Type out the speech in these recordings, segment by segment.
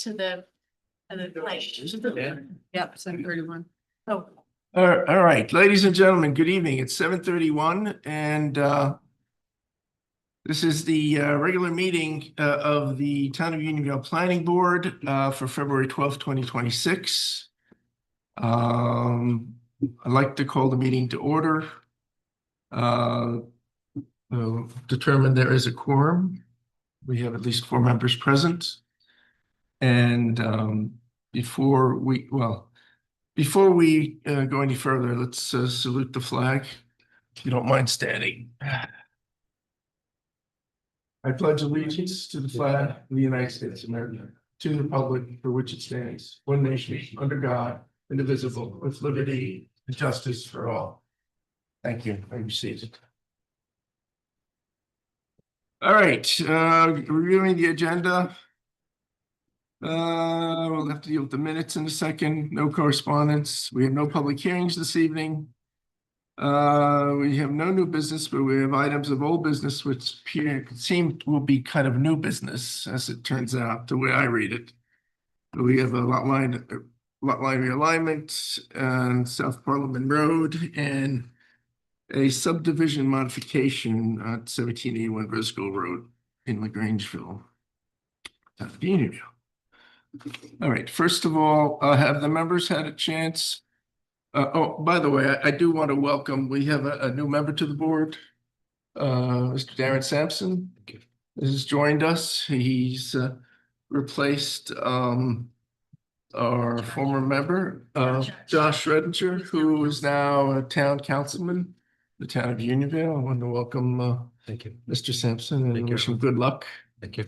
to the place. Yep, 7:31. Oh, All right, ladies and gentlemen, good evening. It's 7:31 and this is the regular meeting of the Town of Unionville Planning Board for February 12th, 2026. I'd like to call the meeting to order. We'll determine there is a quorum. We have at least 4 members present. And before we go any further, let's salute the flag, if you don't mind standing. I pledge allegiance to the flag of the United States of America, to the republic for which it stands, one nation, under God, indivisible, with liberty and justice for all. Thank you. I received it. All right, reviewing the agenda. We'll have to deal with the minutes in a second. No correspondence. We have no public hearings this evening. We have no new business, but we have items of old business, which seem will be kind of new business, as it turns out, the way I read it. We have a lot line realignment and South Parliament Road and a subdivision modification at 1781 Briscoe Road in LaGrangeville. All right, first of all, have the members had a chance? Oh, by the way, I do want to welcome, we have a new member to the board, Mr. Darren Sampson has joined us. He's replaced our former member, Josh Redinger, who is now a town councilman, the town of Unionville. I want to welcome Thank you. Mr. Sampson and wish him good luck. Thank you.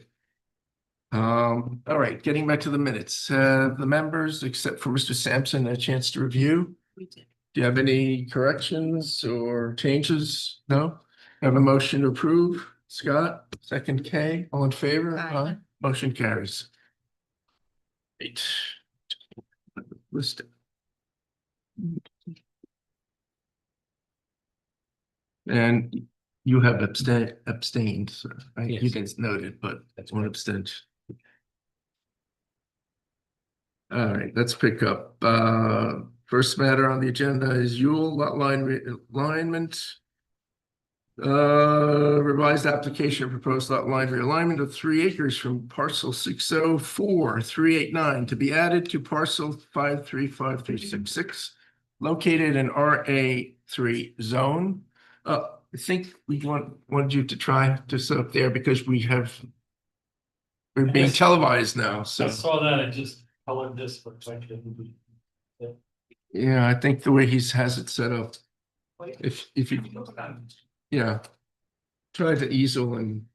All right, getting back to the minutes, the members, except for Mr. Sampson, a chance to review. we did. Do you have any corrections or changes? No? Have a motion to approve? Scott, second Kay, all in favor? Aye. Motion carries. 8. List. And you have abstained, so right? You Yes. didn't note it, but That's one right. abstention. All right, let's pick up. First matter on the agenda is Yule lot line realignment. Revised application proposed lot line realignment of 3 acres from parcel 604,389 to be added to parcel 535,366 located in RA3 zone. I think we wanted you to try to set up there because we're being Yes. televised now, so. I saw that, I just colored this for like. Yeah, I think the way he has it set up, if you, yeah, try the easel and.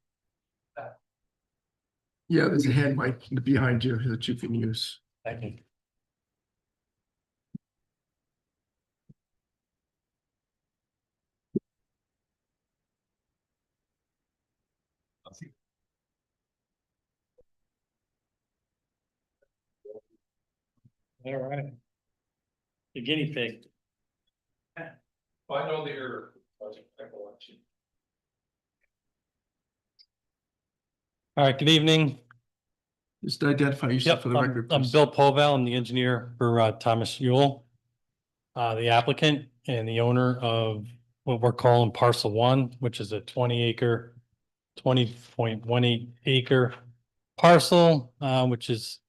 Yeah, there's a hand mic behind you that you can use. Thank you. All right. The guinea pig. I know the error. All right, good evening. Just identify yourself Yep, for the record. I'm please. Bill Povell. I'm the engineer for Thomas Yule. The applicant and the owner of what we're calling parcel 1, which is a 20-acre, 20.18 acre parcel, which is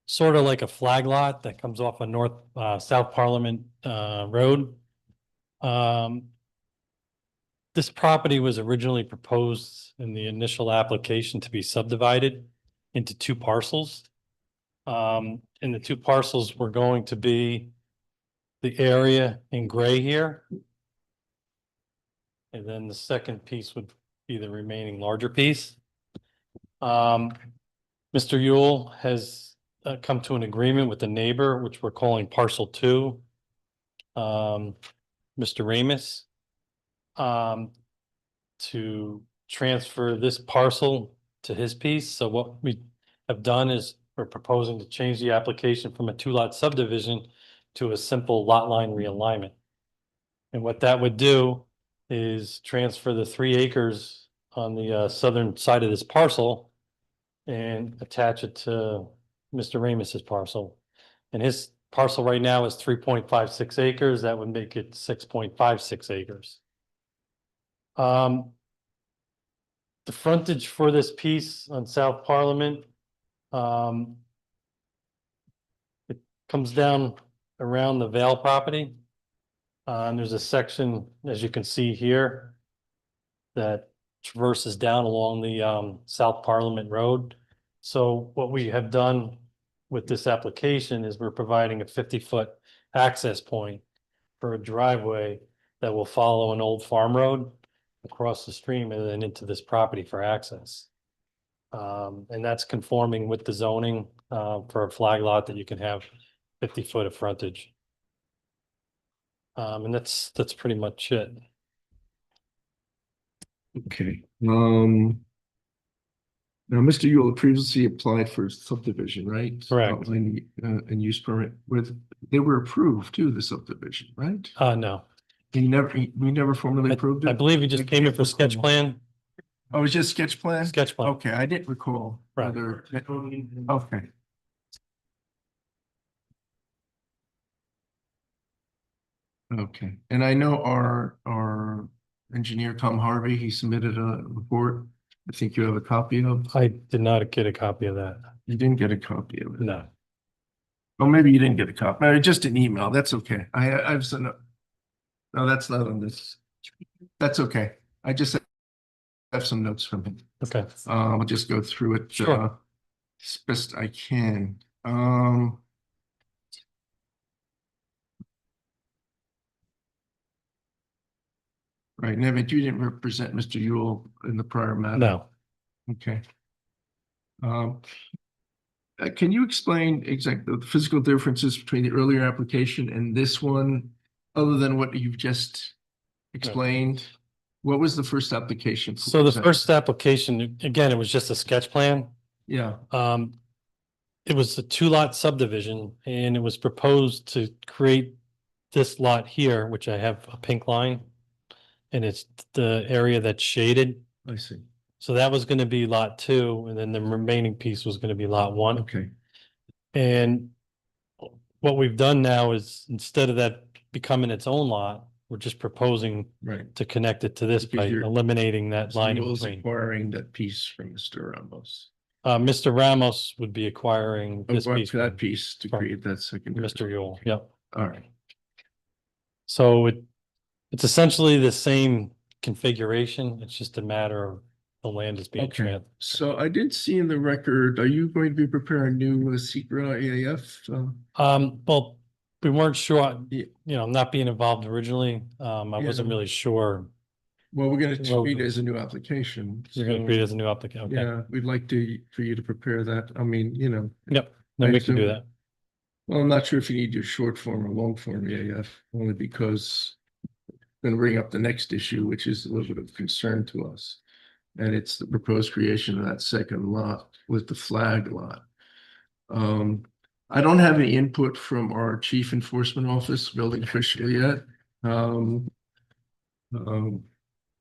sort of like a flag lot that comes off of South Parliament Road. This property was originally proposed in the initial application to be subdivided into 2 parcels. And the 2 parcels were going to be the area in gray here. And then the second piece would be the remaining larger piece. Mr. Yule has come to an agreement with the neighbor, which we're calling parcel 2. Mr. Ramus. To transfer this parcel to his piece. So what we have done is we're proposing to change the application from a 2-lot subdivision to a simple lot line realignment. And what that would do is transfer the 3 acres on the southern side of this parcel and attach it to Mr. Ramos's parcel. And his parcel right now is 3.56 acres. That would make it 6.56 acres. The frontage for this piece on South Parliament, it comes down around the Vale property. And there's a section, as you can see here, that traverses down along the South Parliament Road. So what we have done with this application is we're providing a 50-foot access point for a driveway that will follow an old farm road across the stream and then into this property for access. And that's conforming with the zoning for a flag lot that you can have 50 foot of frontage. And that's pretty much it. Okay, now, Mr. Yule previously applied for subdivision, right? Correct. Outline, and use permit with, they were approved too, the subdivision, right? No, We never formally approved I it? believe you just came in for sketch plan, Oh, it was just sketch plan? sketch plan. Okay, I didn't recall. Right. whether- Okay. Okay, and I know our engineer, Tom Harvey, he submitted a report. I think you have a copy of, I did not get a copy of that. you didn't get a copy of it. No. Well, maybe you didn't get a copy, just an email, that's okay. I've sent a. No, that's not on this. That's okay. I just have some notes from him. Okay. I'll just go through it. Sure. As best I can. Right, Nevin, you didn't represent Mr. Yule in the prior matter? No. Okay. Can you explain exactly the physical differences between the earlier application and this one, other than what you've just explained? What was the first application? for So the exactly? first application, again, it was just a sketch plan. Yeah, It was a 2-lot subdivision and it was proposed to create this lot here, which I have a pink line. And it's the area that's shaded. I see. So that was gonna be lot 2, and then the remaining piece was gonna be lot 1. Okay, And what we've done now is, instead of that becoming its own lot, we're just proposing right. to connect it to this Because by you're- eliminating that line in Yule's between. acquiring that piece from Mr. Ramos. Mr. Ramos would be acquiring this Oh, piece, that from piece to from create that second. Mr. Yule, yep. All right, So it's essentially the same configuration, it's just a matter of the land is being okay. transferred. So I did see in the record, are you going to be preparing new secret EAF? Well, we weren't sure, Yeah. you know, not being involved originally, I wasn't Yeah. really sure. Well, we're gonna Well, treat it as a new application. You're gonna so, create as a new applicant, okay, Yeah, we'd like for you to prepare that. I mean, yep, then I we can do assume- that. well, I'm not sure if you need your short form or long form EAF, only because then bring up the next issue, which is a little bit of concern to us. And it's the proposed creation of that second lot with the flag lot. I don't have any input from our chief enforcement office, building official yet.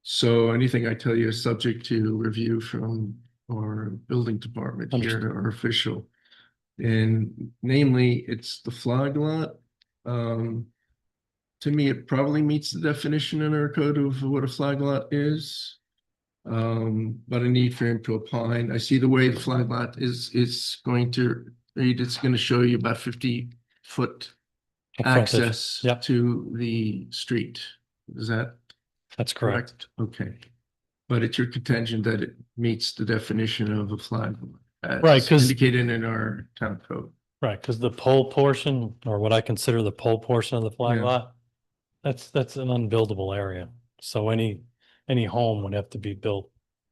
So anything I tell you is subject to review from our building department here, Understood. our official. And namely, it's the flag lot. To me, it probably meets the definition in our code of what a flag lot is. But a need for him to opine. I see the way the flag lot is going to read, it's going to show you about 50-foot Frontage. access Yep. to the street. Is that That's correct. correct? Okay. But it's your contention that it meets the definition of a flag lot, Right, as 'cause- indicated in our town code. Right, because the pole portion, or what I consider the pole portion of the flag Yeah. lot, that's an unbuildable area. So any home would have to be built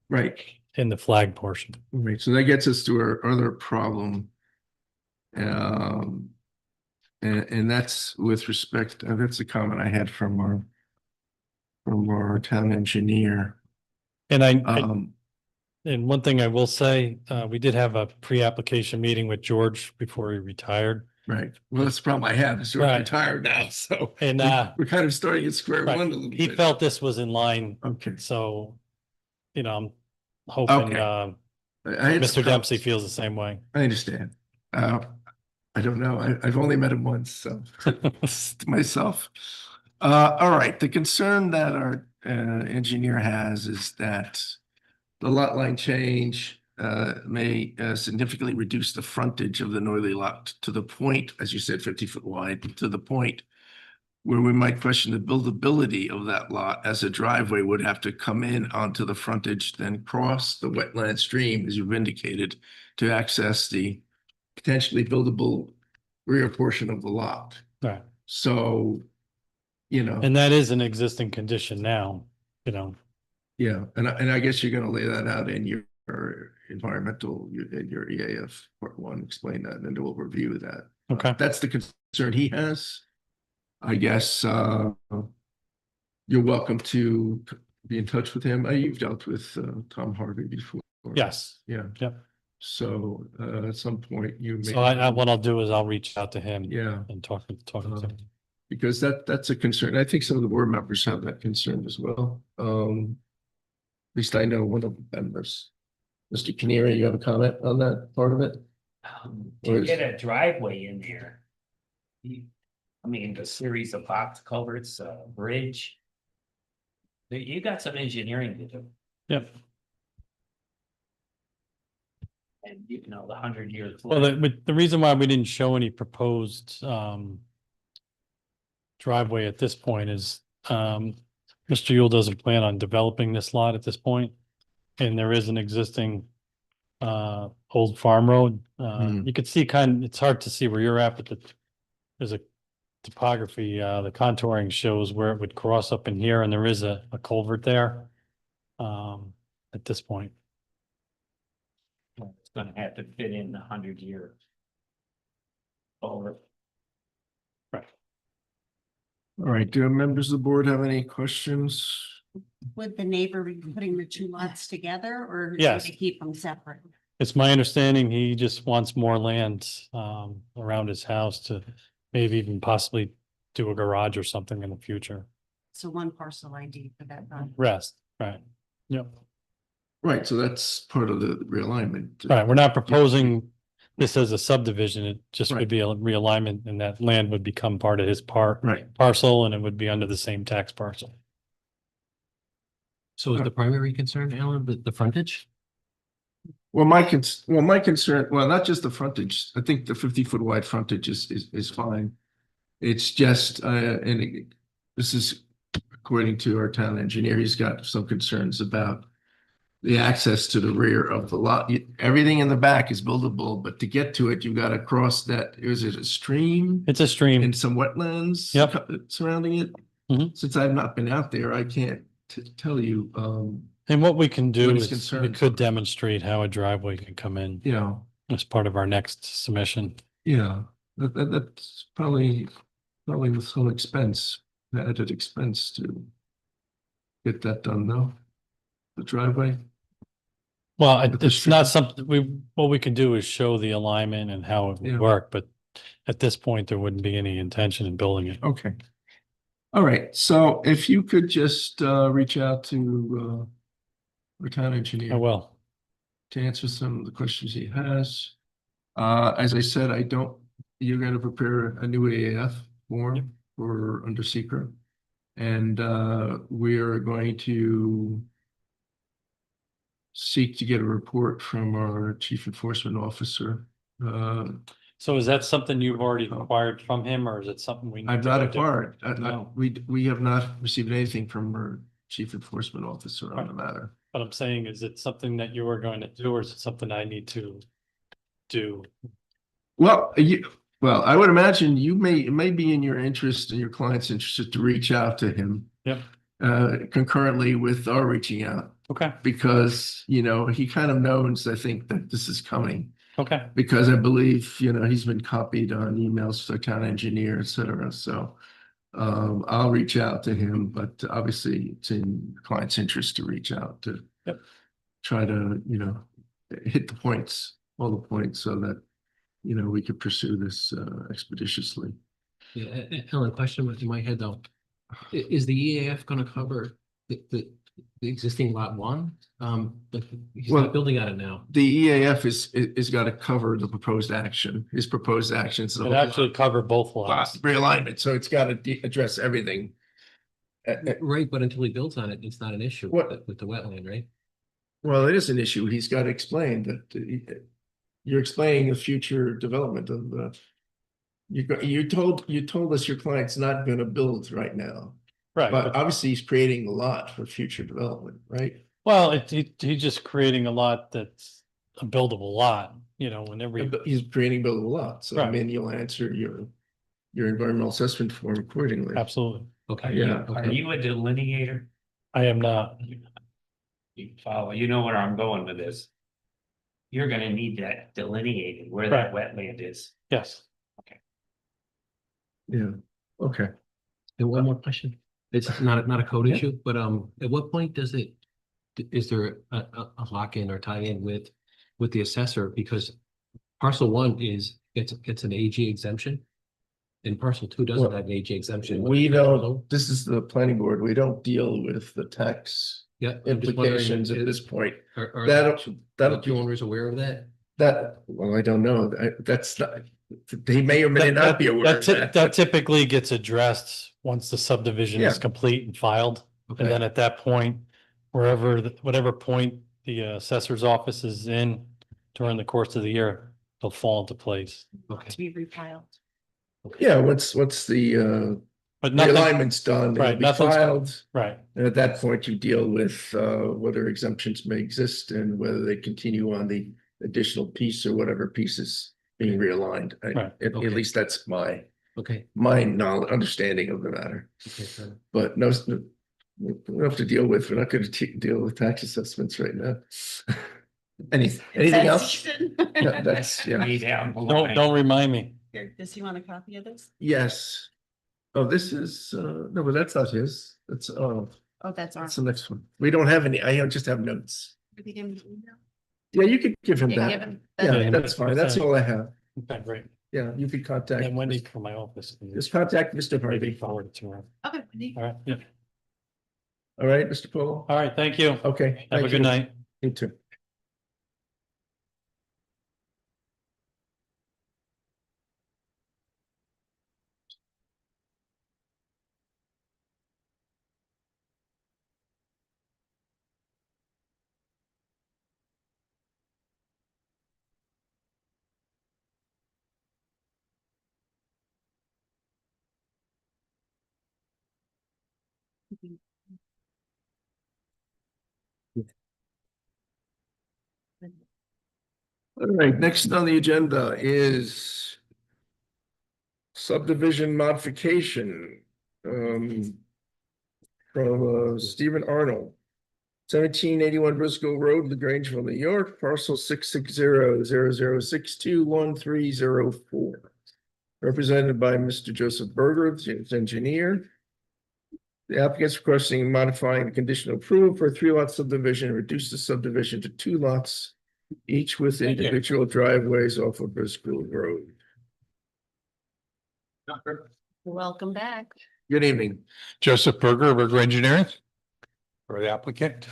Right. in the flag portion. Right, so that gets us to our other problem. And that's with respect, that's a comment I had from our town engineer. And Um, and one thing I will say, we did have a pre-application meeting with George before he retired. right, well, that's the problem I have, is we're Right. retired now, so. And, We're kind of starting at square right, one a little he bit. felt this was in line, Okay. so, you know, I'm hoping, Okay. I had Mr. some Dempsey comments. feels the same way. I understand. Uh, I don't know. I've only met him once, so myself. All right. The concern that our engineer has is that the lot line change may significantly reduce the frontage of the northerly lot to the point, as you said, 50-foot wide, to the point where we might question the buildability of that lot, as a driveway would have to come in onto the frontage, then cross the wetland stream, as you've indicated, to access the potentially buildable rear portion of the lot. Right. So, you know, And that is an existing condition now, you know. yeah, and I guess you're gonna lay that out in your environmental, in your EAF part one, explain that, and then we'll review that. Okay. That's the concern he has. I guess, you're welcome to be in touch with him. You've dealt with, Tom Harvey before. Yes. Yeah. Yep. So, at some point you may. So what I'll do is I'll reach out to him. Yeah. And talk to him. Because that's a concern. I think some of the board members have that concern as well. At least I know one of the members. Mr. Canary, you have a comment on that part of it? To get a driveway in there. I mean, the series of box culverts, bridge. You got some engineering to do, Yep. and you know, the 100 year. Well, the reason why we didn't show any proposed driveway at this point is Mr. Yule doesn't plan on developing this lot at this point. And there is an existing old farm road. You could see it's hard to see where you're at, but there's a topography, the contouring shows where it would cross up in here, and there is a culvert there at this point. It's gonna have to fit in the 100 year. Over. All right, do members of the board have any questions? Would the neighbor be putting the two lots together or? Yes. To keep them separate? It's my understanding he just wants more land around his house to maybe even possibly do a garage or something in the future. So one parcel ID for that. lot. Rest, right? Yep. Right, so that's part of the realignment. Right, we're not proposing this as a subdivision. It just Right. would be a realignment, and that land would become part of his Right. parcel, and it would be under the same tax parcel. So is the primary concern, Alan, the frontage? Well, my concern, well, not just the frontage. I think the 50-foot wide frontage is fine. It's just, this is according to our town engineer, he's got some concerns about the access to the rear of the lot. Everything in the back is buildable, but to get to it, you've got to cross that. Is it a stream It's a stream. and some wetlands? Yep. Surrounding it? Mhm. Since I've not been out there, I can't tell you, And what we can do What his is we concerns could are. demonstrate how a driveway can come in you know, as part of our next submission. yeah, that's probably with some expense, added expense to get that done, though. The driveway. Well, With the it's not stream. something what we can do is show the alignment and how it Yeah. would work, but at this point, there wouldn't be any intention in building it. Okay. All right, so if you could just reach out to our town engineer. I will. To answer some of the questions he has. As I said, you're gonna prepare a new AAF form for under secret. And we are going to seek to get a report from our chief enforcement officer. So is that something you've already acquired from him, or is it something we? need I've to not go do? acquired, No. we have not received anything from our chief enforcement officer on the matter. But I'm saying, is it something that you are going to do, or is it something I need to do? Well, I would imagine it may be in your interest and your client's interest to reach out to him. Yep. Concurrently with our reaching out, Okay, because, he kind of knows, I think, that this is coming. okay, Because I believe, he's been copied on emails to the town engineer, et cetera, so. I'll reach out to him, but obviously it's in the client's interest to reach out to. Yep. Try to, hit all the points so that, we could pursue this expeditiously. Yeah, Alan, question in my head though. Is the EAF gonna cover the the existing lot one, but he's Well- not building on it now. The EAF is got to cover the proposed action, his proposed actions. the It whole actually covered both lot lots. realignment, so it's got to address everything. Right, but until he builds on it, it's not an issue What- with the wetland, right? Well, it is an issue. He's got to explain that you're explaining the future development of the. You told us your client's not going to build right now, Right, but but, obviously he's creating a lot for future development, right? well, he's just creating a lot that's a buildable lot, whenever. He's creating buildable lots, so I Right. mean, you'll answer your environmental assessment form accordingly. Absolutely. Okay. Yeah. Are Okay. you a delineator? I am not. You follow, you know where I'm going with this. You're gonna need that delineated where that wetland is. Yes. Yeah, okay. And one more question. It's not a code issue, but at what point is there a lock-in or tie-in with the assessor? Because parcel one gets an AG exemption. And parcel two doesn't Well, have an AG exemption. We don't, this is the planning board, we don't deal with the tax Yeah. I'm just wondering, implications at this point. Are That'll, the two owners aware of that? well, I don't know, that's not, they may or may not be aware of that. That typically gets addressed once the subdivision is Yeah. complete and filed. And Okay. then at that point, whatever point the assessor's office is in during the course of the year, they'll fall into place. Okay. To be refiled. Yeah, once the But nothing, realignment's done, it'll right, be nothing's- filed. right, And at that point, you deal with whether exemptions may exist and whether they continue on the additional piece or whatever piece is being realigned. Right. At Okay. least that's my Okay. knowledge, understanding of the matter. Okay, fair enough. But no, we don't have to deal with, we're not going to deal with tax assessments right now. Anything That else? season. No, that's, yeah, Way down the line. don't remind me. Here, does he want a copy of this? yes. Oh, this is, no, but that's not his. That's, Oh, that's that's ours. the next one. We don't have any, I just have notes. Did he give me the email? Yeah, you could give him Yeah, that. give him- Yeah, Yeah, that's fine. That's all I have. Okay, great. Yeah, you could And contact, then Wendy from my office. just contact Mr. Maybe Harvey. forward it to her. Okay. Wendy. All right, yeah. All right, Mr. Polo? All right, thank you. Okay. Have a thank good you. night. You too. All right, next on the agenda is subdivision modification from Stephen Arnold. 1781 Briscoe Road, LaGrangeville, New York, parcel 660-00621304. Represented by Mr. Joseph Berger, the engineer. The applicant's requesting modifying the conditional approval for a 3-lot subdivision, reduce the subdivision to 2 lots, each with Thank you. individual driveways off of Briscoe Road. Welcome back. Good evening. Joseph Berger Engineering for the applicant.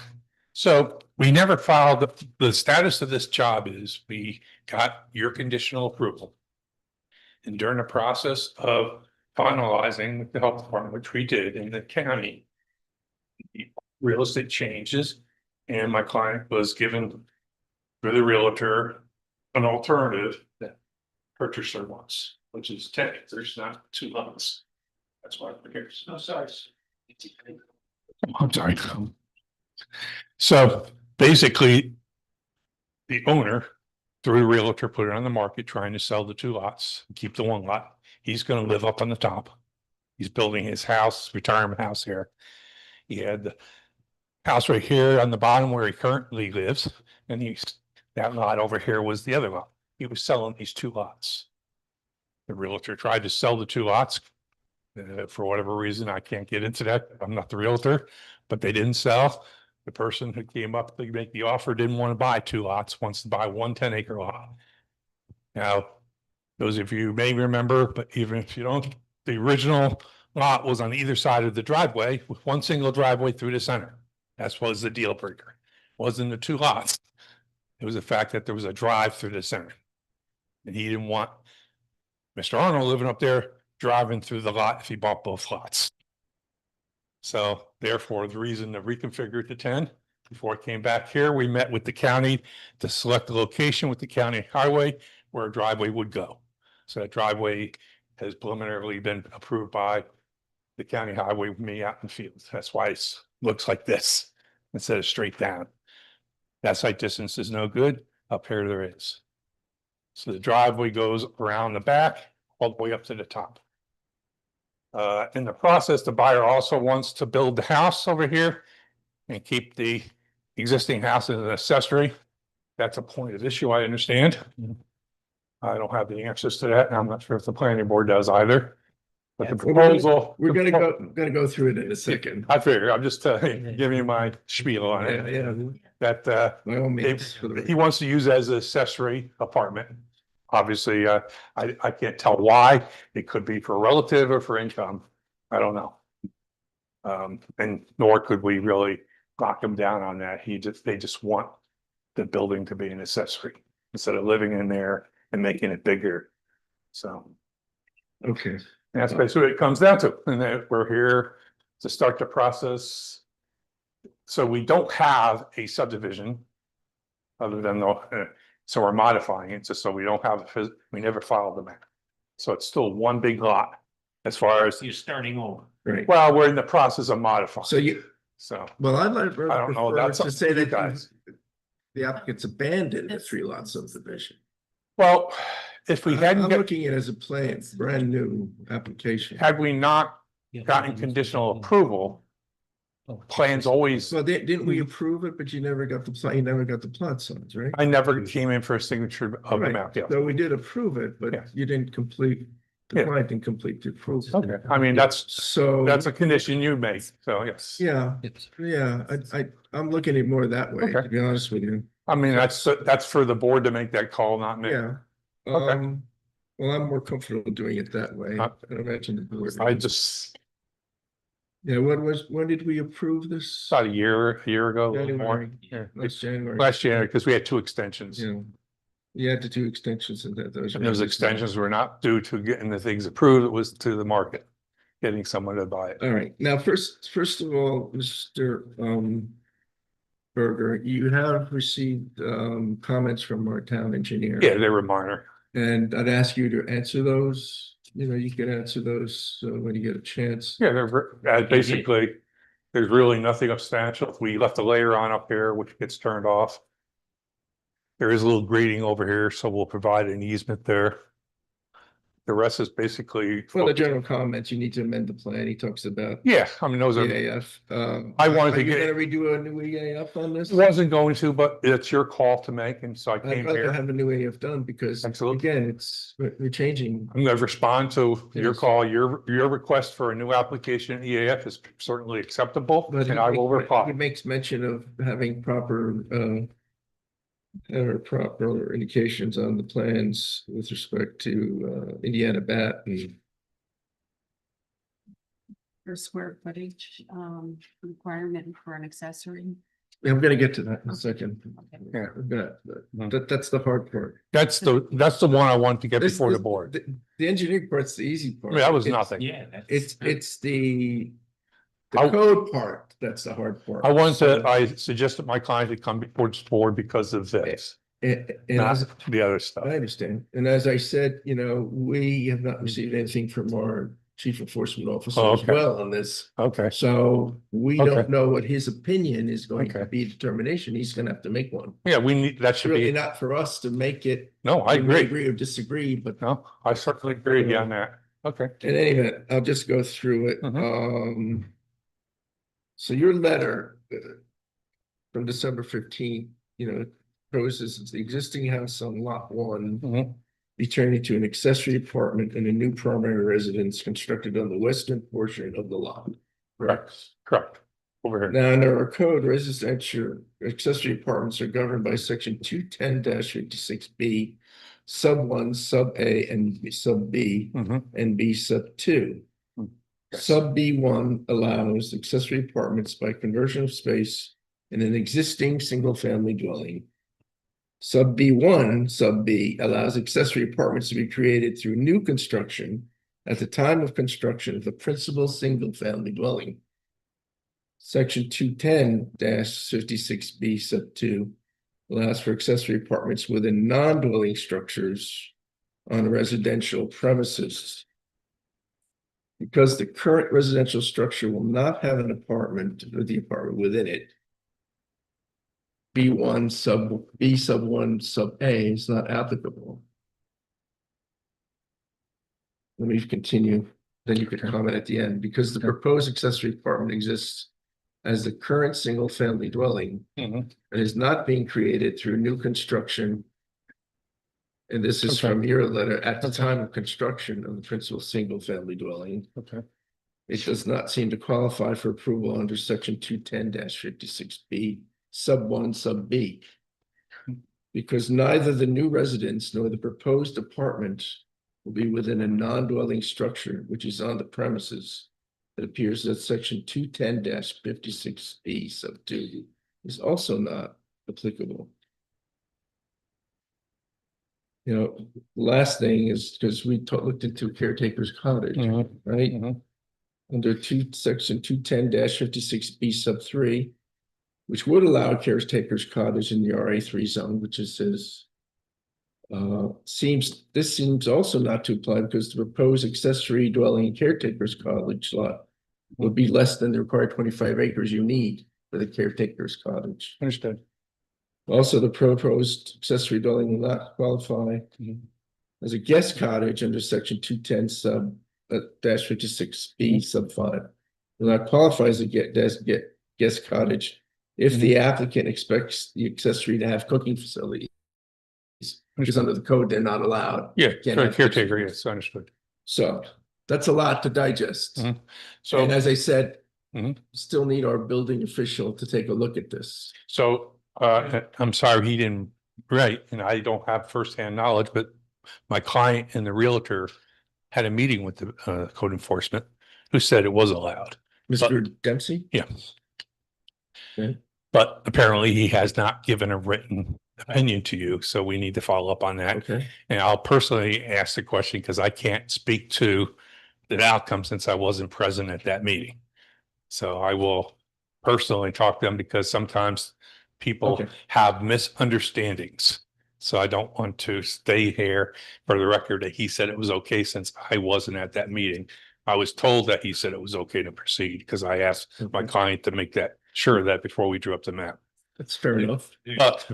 So we never filed, the status of this job is we got your conditional approval. And during the process of finalizing with the health department, which we did in the county, real estate changes, and my client was given through the realtor an alternative that purchaser wants, which is 10 acres, not 2 lots. That's why we're here. No, sorry. I'm sorry. So basically, the owner, through a realtor, put it on the market, trying to sell the 2 lots, keep the 1 lot. He's going to live up on the top. He's building his house, retirement house here. He had the house right here on the bottom where he currently lives, and that lot over here was the other lot. He was selling these 2 lots. The realtor tried to sell the 2 lots. For whatever reason, I can't get into that. I'm not the realtor, but they didn't sell. The person who came up to make the offer didn't want to buy 2 lots, wants to buy 1 10-acre lot. Now, those of you may remember, but even if you don't, the original lot was on either side of the driveway with 1 single driveway through the center. That was the deal breaker. Wasn't the two lots. It was the fact that there was a drive through the center. And he didn't want Mr. Arnold living up there driving through the lot if he bought both lots. So therefore, the reason to reconfigure it to 10, before it came back here, we met with the county to select the location with the county highway where a driveway would go. So that driveway has preliminarily been approved by the county highway with me out in the field. That's why it looks like this instead of straight down. That site distance is no good. Up here there is. So the driveway goes around the back all the way up to the top. In the process, the buyer also wants to build the house over here and keep the existing house as an accessory. That's a point of issue, I understand. I don't have the answers to that, and I'm not sure if the planning board does either. But the proposal. We're gonna go through it in a second. I figure, I'm just giving you my spiel on Yeah, it. yeah, That by all means. he wants to use it as an accessory apartment. Obviously, I can't tell why. It could be for a relative or for income. I don't know. And nor could we really lock him down on that. They just want the building to be an accessory instead of living in there and making it bigger. So Okay, that's basically what it comes down to. And then we're here to start the process. So we don't have a subdivision other than so we're modifying it just so we don't have, we never filed the map. So it's still one big lot as far as, You're starting over. great. well, we're in the process of modifying. So So well, I'd I don't know, prefer that's to up say to you that guys. the applicants abandoned the 3-lot subdivision. Well, if we I'm hadn't, looking at it as a plan, brand new application. had we not gotten conditional approval, plans always, So didn't we approve it, but you never got the plan, you never got the plot signs, right? I never came in for a signature of the Right. map, yeah. So we did approve it, but Yeah. you didn't complete, the Yeah. client didn't complete the approval. Okay, I mean, that's So. a condition you make, so yes. Yeah, yeah, I'm looking at it more that way, Okay. to be honest with you. I mean, that's for the board to make that call, not me. Yeah. Okay. Well, I'm more comfortable doing it that way. Uh, I imagine the board. I just, Yeah, when did we approve this? about a year ago, a little more. January. Yeah. Last January. Last January, because we had 2 extensions. Yeah. You had to do extensions and that those. And those extensions were not due to getting the things approved, it was to the market, getting someone to buy it. All right, now, first of all, Mr. Berger, you have received comments from our town engineer. Yeah, they were minor. And I'd ask you to answer those, you can answer those when you get a chance. Yeah, basically, there's really nothing substantial. We left a layer on up here, which gets turned off. There is a little grading over here, so we'll provide an easement there. The rest is basically. Well, the general comments, you need to amend the plan. He talks about Yeah, I mean, those are, EAF. I wanted to Are you get- gonna redo a new EAF on this? wasn't going to, but it's your call to make, and so I I'd came rather here. have a new EAF done because Absolutely. again, we're changing. I'm gonna respond to your Yes. call. Your request for a new application EAF is certainly acceptable, But and I will he reply. makes mention of having proper indications on the plans with respect to Indiana bat and For square footage, requirement for an accessory. I'm gonna get to that in a second. Okay. Yeah. That's the hard part. That's the one I want to get This- before the this- board. The engineering part's the easy I part. mean, that was It's- nothing. Yeah. It's the I- code part, that's the hard part. I wanted So, to, I suggested my client to come before this board because of this, And not as the other stuff. I understand, and as I said, we have not received anything from our chief enforcement officer Oh, as okay. well on this. Okay, So we Okay. don't know what his opinion is going to Okay. be, determination, he's gonna have to make one. yeah, we need, that It's should really be, not for us to make it. no, I we may agree. Agree or disagree, but No, I certainly agree with you on that. Okay, in any event, I'll just go through it. Mhm. So your letter from December 15th, proposes the existing house on lot 1 Mhm. be turned into an accessory apartment and a new primary residence constructed on the western portion of the lot. correct. Over here. Now, under our code, residential accessory apartments are governed by section 210-56B, sub 1, sub A, and sub B, Mhm. and B sub 2. Hmm. Sub B1 allows accessory apartments by conversion of space in an existing single-family dwelling. Sub B1, sub B allows accessory apartments to be created through new construction at the time of construction of the principal single-family dwelling. Section 210-56B sub 2 allows for accessory apartments within non-dwelling structures on residential premises. Because the current residential structure will not have an apartment or the apartment within it, B1 sub B sub 1 sub A is not applicable. Let me continue, then you could comment at the end. Because the proposed accessory apartment exists as the current single-family dwelling Mhm. and is not being created through new construction. And this is Okay. from your letter, at the Okay. time of construction of the principal single-family dwelling. Okay. It does not seem to qualify for approval under section 210-56B, sub 1, sub B. Because neither the new residence nor the proposed apartment will be within a non-dwelling structure which is on the premises. It appears that section 210-56B, sub 2 is also not applicable. You know, last thing is, because we looked into caretaker's cottage, Mhm. right? Mhm. Under section 210-56B sub 3, which would allow a caretaker's cottage in the RA3 zone, which it says. This seems also not to apply because the proposed accessory dwelling caretaker's cottage lot would be less than the required 25 acres you need for the caretaker's cottage. Understood. Also, the proposed accessory dwelling will not qualify Mhm. as a guest cottage under section 210 sub -56B sub 5. Will not qualify as a guest cottage if the applicant expects the accessory to have cooking facilities. Because under the code, they're not allowed. Yeah, Can't for a have caretaker, kitchen. yes, understood. So that's a lot to digest. Mhm. And So, as I said, Mhm. still need our building official to take a look at this. I'm sorry he didn't write, and I don't have firsthand knowledge, but my client and the realtor had a meeting with the code enforcement who said it was allowed. Mr. Dempsey? Yeah. Okay. But apparently he has not given a written opinion to you, so we need to follow up on that. Okay, And I'll personally ask the question because I can't speak to the outcome since I wasn't present at that meeting. So I will personally talk to them because sometimes people Okay. have misunderstandings. So I don't want to stay here for the record that he said it was okay since I wasn't at that meeting. I was told that he said it was okay to proceed because I asked my Okay. client to make that sure that before we drew up the map. that's fair enough.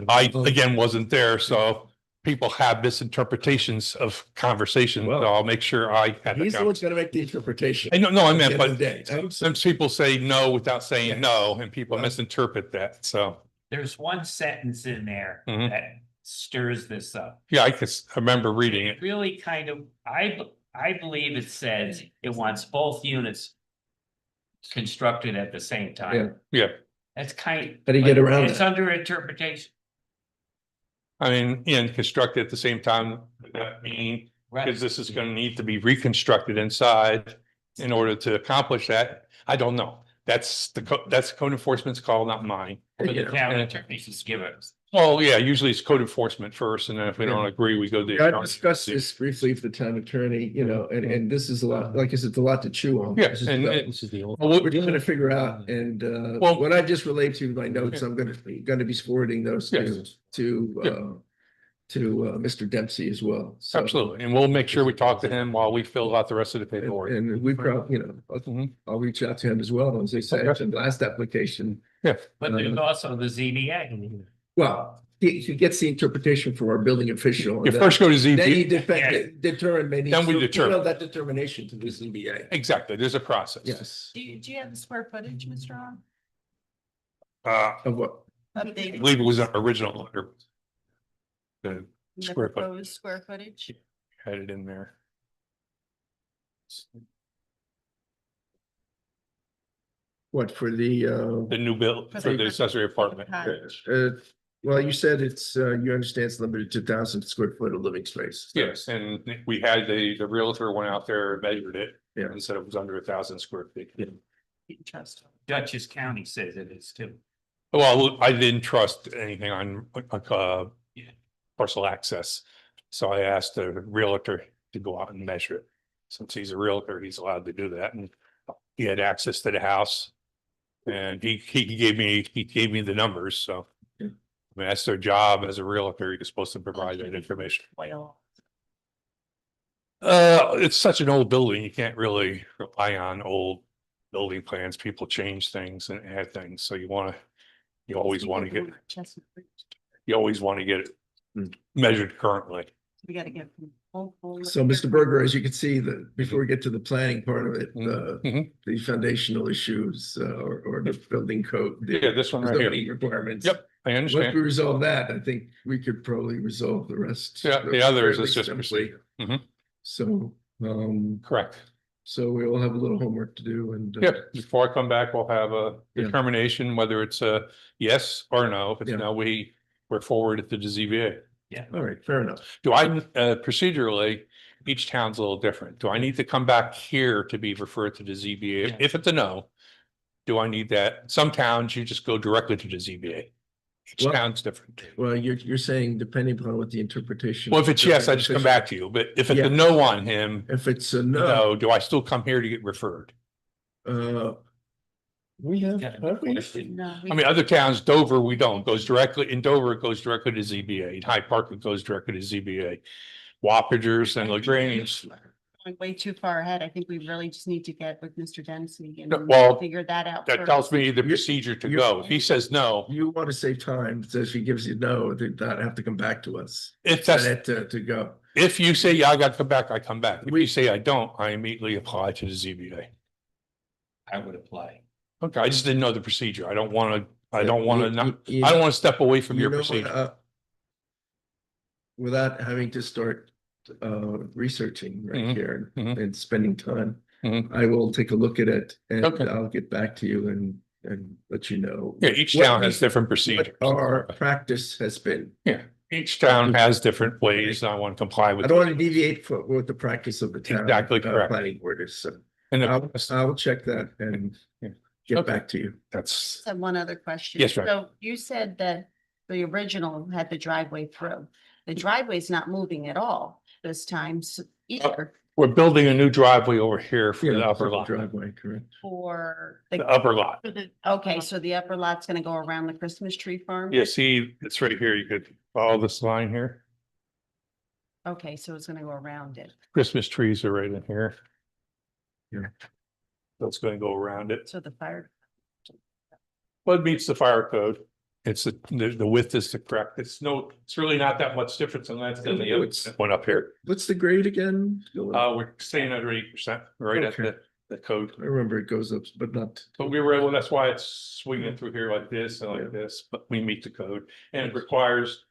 I, again, wasn't there, so people have misinterpretations of conversations, so Well, I'll make sure I had. He's the one gonna make the interpretation. I know, I At the meant, end of the but day. some people say no without saying Yes. no, and people Well- misinterpret that, so, There's one sentence in there Mhm. that stirs this up. yeah, I remember reading it. Really kind of, I believe it says it wants both units constructed at the same Yeah, time. Yeah, That's kind. How do you get but around It's that? under interpretation. I mean, and constructed at the same time, that mean, because this is gonna need to be reconstructed inside in order to accomplish that. I don't know. That's code enforcement's call, not mine. For the Yeah. town attorneys just give it. Well, yeah, usually it's code enforcement first, and then if we don't agree, we go to. I discussed this briefly with the town attorney, you know, and this is a lot, like I said, it's a lot to chew on. Yeah, This is and the- it- this is the old. Well, We're trying to figure out, and Well- what I just relayed to you in my notes, I'm gonna be forwarding those to Yes. Mr. Dempsey as well. So- Absolutely, and we'll make sure we talk to him while we fill out the rest of the paperwork. And we probably, you know, Mhm. I'll reach out to him as well, as I said, Okay. the last application. Yeah, But there's also the ZBA. Well, he gets the interpretation from our building official. and you first go to Then he ZB, determine, Then we determine. that determination to the ZBA. exactly, there's a process. Yes, Do you have the square footage, Mr. On? of what? I believe it was an original letter. The The square foot. proposed square footage? had it in there. What, for the, The new bill for the accessory apartment. Cottage. Well, you said it's, you understand it's limited to 1,000 square foot of living space. Yes, and we had the realtor went out there and measured it. Yeah. And said it was under 1,000 square feet. Interesting. Dutchess County says it is too. Well, I didn't trust anything on parcel access. So I asked the realtor to go out and measure it. Since he's a realtor, he's allowed to do that, and he had access to the house. And he gave me the numbers, so. Yeah. I mean, that's their job as a realtor, you're supposed to provide that information. Well, It's such an old building, you can't really rely on old building plans, people change things and add things, so you always want to get, Chestnut Ridge. you always want to get it measured currently. We gotta get. So, Mr. Berger, as you can see, before we get to the planning part of it, Mhm. the foundational issues, or the building code. the Yeah, this one right here. zoning Requirements. Yep, I Once we understand. resolve that, I think we could probably resolve the rest. Yeah, the others fairly is just simply. procedure. Mhm. So, Correct. so we all have a little homework to do and. Yep, before I come back, we'll have a Yeah. determination whether it's a yes or no. If it's Yeah. no, we're forwarded to the ZBA. All right, fair enough. Do I, procedurally, each town's a little different. Do I need to come back here to be referred to the ZBA? Yeah. If it's a no, do I need that? Some towns, you just go directly to the ZBA. Each Well- town's different. Well, you're saying depending upon what the interpretation. Well, if it's yes, I just come back to you, but if it's Yeah. a no on him, If it's a no, no, do I still come here to get referred? we have, we? No. I mean, other towns, Dover, we don't, goes directly, in Dover, it goes directly to ZBA, in Hyde Park, it goes directly to ZBA. Wappingers and LaGrange, Going way too far ahead. I think we really just need to get with Mr. Dempsey No, and well, figure that out. that first. tells me the You- procedure to you- go. If he says no, You want to save time, so if he gives you no, then that have to come back to us. if For that's, that to go. if you say, yeah, I got to come back, I come back. If We- you say I don't, I immediately apply to the ZBA. I would apply. Okay, I just didn't know the procedure. I don't want to, I don't want to not, You- I don't want to step away from you your know what, procedure. Without having to start researching right Mhm, here mhm. and spending time, Mhm. I will take a look at it and Okay. I'll get back to you and let you know. Yeah, each what town we- has different What procedures. our practice has been. Yeah, each town has different ways. I want to comply with. I don't want to deviate from what the practice of the town. Exactly correct. Planning board is, so And I'll check that and Yeah. get Okay. back to you. that's, Just have one other question. Yes, right. So you said that the original had the driveway through. The driveway's not moving at all this time either we're building a new driveway over here for Yeah, the upper separate lot, driveway, correct. for the the. upper lot. Okay, so the upper lot's gonna go around the Christmas tree farm? Yeah, see, it's right here. You could follow this line here. Okay, so it's gonna go around it. Christmas trees are right in here. Yeah. So it's going to go around it. So the fire, Well, it meets the fire code. It's the width is the correct. It's really not that much difference unless than the other one up here. What's the grade again? We're staying under 8%, right at Okay. the code. I remember it goes up, but not. But we were able, that's why it's swinging through here like this and like this, but we meet the code and it requires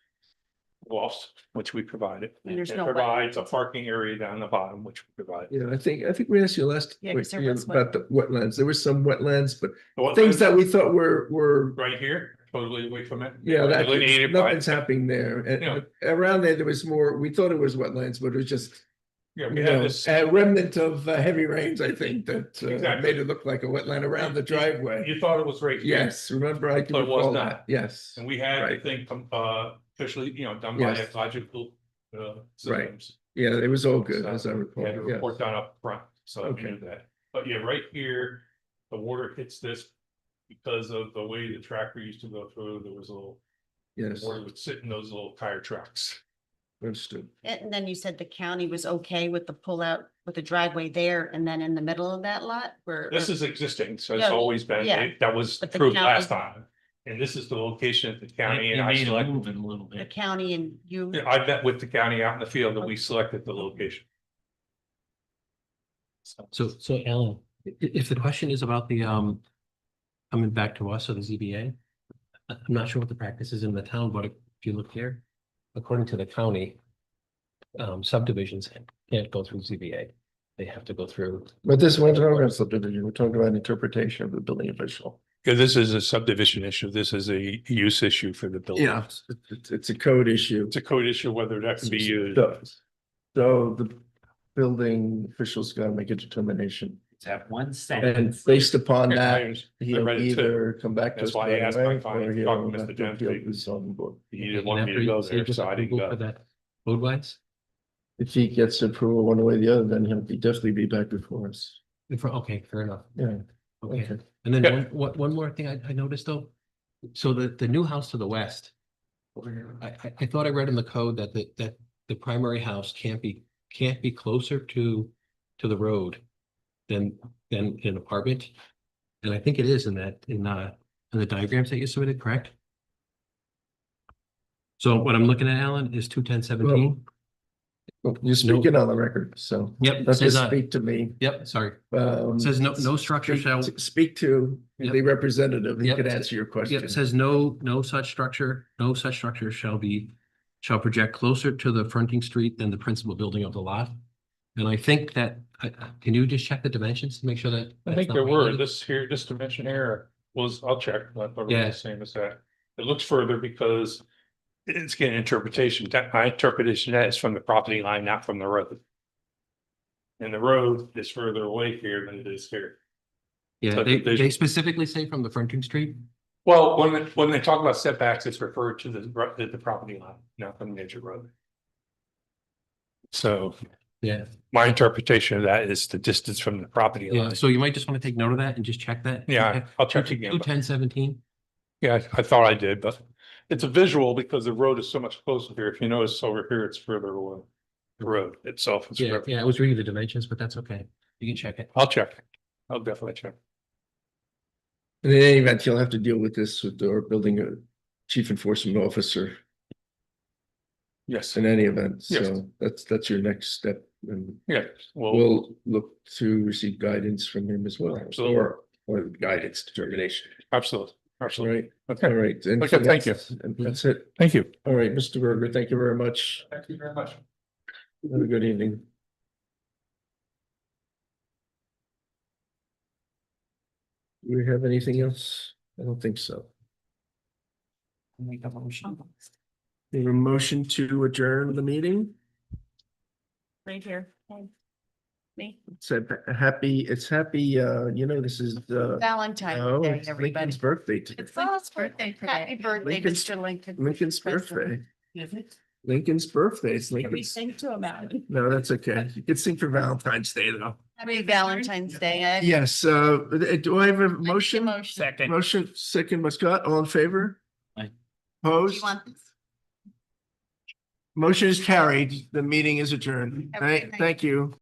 walls, which we provided. And there's It no provides a parking area down the bottom, which we provide. Yeah, I think we asked you last, Yeah, 'cause there week, was about the wetlands. There was some wetlands, but The things wetlands that we thought were, right here, totally away from it. yeah, that, Delineated by, nothing's happening there. Yeah. And around there was more, we thought it was wetlands, but it was just, yeah, you we had know, this. a remnant of heavy rains, I think, that Exactly. made it look like a wetland around the driveway. You thought it was right here. Yes, remember, I can But it was recall not. that, yes. And we had the Right. thing, officially, done by Yes. ecological, systems. Yeah, it was all good, So, as I recall. We had a yes. report done up front, so I Okay. knew that. But yeah, right here, the water hits this because of the way the tractor used to go through, there was a little, Yes, water would sit in those little tire tracks. understood. and then you said the county was okay with the pullout, with the driveway there and then in the middle of that lot where. This is existing, so it's Yeah, always been, yeah. that was But the approved county- last time. And this is the location at the county You and I made it selected, move it a little The bit. county and you. yeah, I met with the county out in the field and we selected the location. So Alan, if the question is about the, coming back to us or the ZBA, I'm not sure what the practice is in the town, but if you look here, according to the county, subdivisions can't go through ZBA. They have to go through, But this, we're talking about subdivision, we're talking about interpretation of the building official. Yeah, this is a subdivision issue. This is a use issue for the building. Yeah, it's a code issue. It's a code issue whether that can be used. So the building officials gotta make a determination. It's that one And sentence. based upon I that, read he'll it too. either come back to That's us why I right asked my away, client, or he'll talking to have Mr. to appeal Gentry. to the zoning board. He didn't want me to go there, so I didn't go. Road wise? If he gets approval one way or the other, then he'll definitely be back before us. Okay, fair enough. Yeah, Okay. okay. And then Yeah. one more thing I noticed though. So the new house to the west. I thought I read in the code that the primary house can't be closer to the road than an apartment. And I think it is in the diagrams that you submitted, correct? So what I'm looking at, Alan, is 21017. Well, you're speaking on the record, so. Yep, it Let's says, just speak to me. Yep, sorry. It says no structure shall. Speak to Yep. the representative, he Yep. could answer your Yep, question. it says no such structure shall project closer to the fronting street than the principal building of the lot. And I think that, can you just check the dimensions to make sure that? I that's think not there were, violated? this dimension here was, I'll check, but Yeah. the same as that. It looks further because it's getting interpretation. That my interpretation of that is from the property line, not from the road. And the road is further away here than it is here. Yeah, so they they- specifically say from the fronting street. Well, when they talk about setbacks, it's referred to the property line, not the major road. So Yeah, my interpretation of that is the distance from the property yeah. line. So you might just want to take note of that and just check that. Yeah, I'll check again. 21017. Yeah, I thought I did, but it's a visual because the road is so much closer here. If you notice over here, it's further away. The road itself is. Yeah, further- yeah, I was reading the dimensions, but that's okay. You can check it. I'll check. I'll definitely check. In any event, you'll have to deal with this with our building a chief enforcement officer Yes, in any event, Yes. so that's your next step. And yeah, well, we'll look to receive guidance from him as well, Absolutely. or guidance determination. absolutely, All absolutely. right, all Okay, right. Okay, thank you. And that's it. thank you. All right, Mr. Berger, thank you very much. Thank you very much. Have a good evening. Do we have anything else? I don't think so. Make a motion. We have a motion to adjourn the meeting. Right here. Me, It's happy, this is Valentine's oh, Day, it's everybody. Lincoln's birthday today. It's Lincoln's birthday today. Happy birthday, Lincoln's- Mr. Lincoln. Lincoln's birthday. Lincol's birthday. It's Can we Lincoln's. sing to him, Alan? No, that's okay. You can sing for Valentine's Day though. Happy Valentine's Day. Yes, do I have a motion? Motion. Motion, second by Scott, all in favor? Aye. Do you Opposed? want this? Motion is carried. The meeting is adjourned. Have a good night. Thank you.